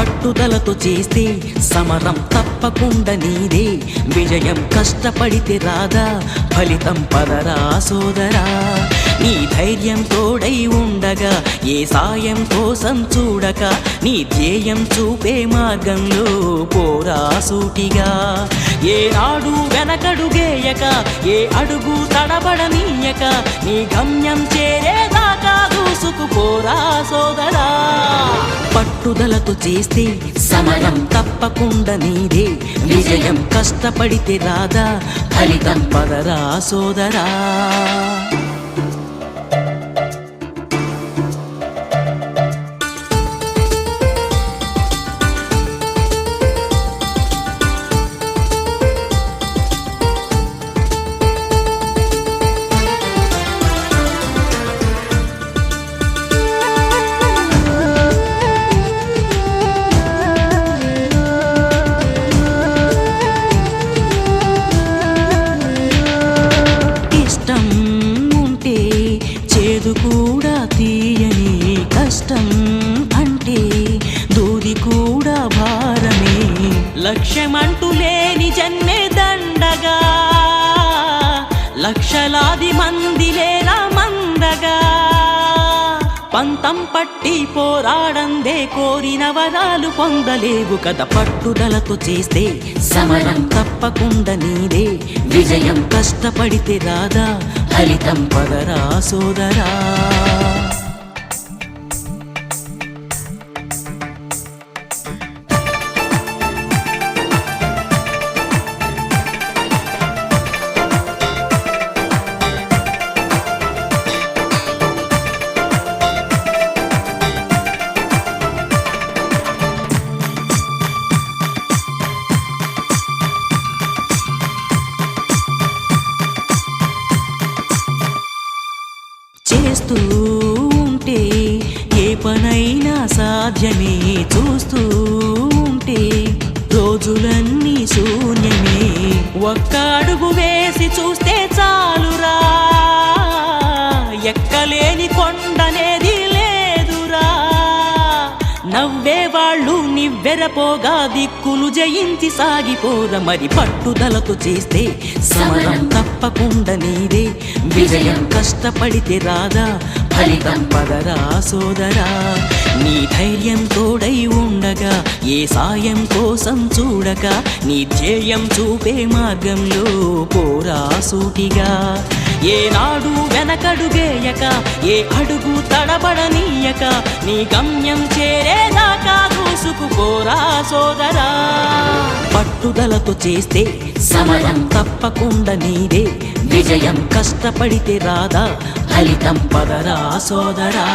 పట్టుదలతో చేస్తే సమరం తప్పకుండా నీదే, విజయం కష్టపడితే రాదా ఫలితం పదరా సోదరా. నీ ధైర్యం తోడై ఉండగా ఏ సాయం కోసం చూడక, నీ ధ్యేయం చూపే మార్గంలో పోరా సూటిగా. ఏ నాడు వెనకడుగేయక, ఏ అడుగు తడబడనీయక, నీ గమ్యం చేరేదాకా దూసుకుపోరా సోదరా. పట్టుదలతో చేస్తే సమరం తప్పకుండా నీదే, విజయం కష్టపడితే రాదా ఫలితం పదరా సోదరా. కూడా తీయని కష్టం అంటే దూది కూడా భారమే, లక్ష్యమంటూ లేని జన్మే దండగా, లక్షలాది మంది లేరా మందగా. పంతం పట్టి పోరాడందే కోరిన వరాలు పొందలేవు కదా. పట్టుదలతో చేస్తే సమరం తప్పకుండా నీదే, విజయం కష్టపడితే రాదా ఫలితం పదరా సోదరా. చేస్తూ ఉంటే ఏ పనైనా సాధ్యమే, చూస్తూ ఉంటే రోజులన్నీ శూన్యమే. ఒక్క అడుగు వేసి చూస్తే చాలురా, ఎక్కలేని కొండనేది లేదురా. నవ్వేవాళ్ళు నివ్వెరపోగా దిక్కులు జయించి సాగిపోర. మరి పట్టుదలతో చేస్తే సమరం తప్పకుండా నీదే, విజయం కష్టపడితే రాదా ఫలితం పదరా సోదరా. నీ ధైర్యం తోడై ఉండగా ఏ సాయం కోసం చూడక, నీ ధ్యేయం చూపే మార్గంలో పోరా సూటిగా. ఏ నాడు వెనకడుగేయక, ఏ అడుగు తడబడనీయక, నీ గమ్యం చేరేదాకా దూసుకుపోరా సోదరా. పట్టుదలతో చేస్తే సమరం తప్పకుండా నీదే, విజయం కష్టపడితే రాదా ఫలితం పదరా సోదరా.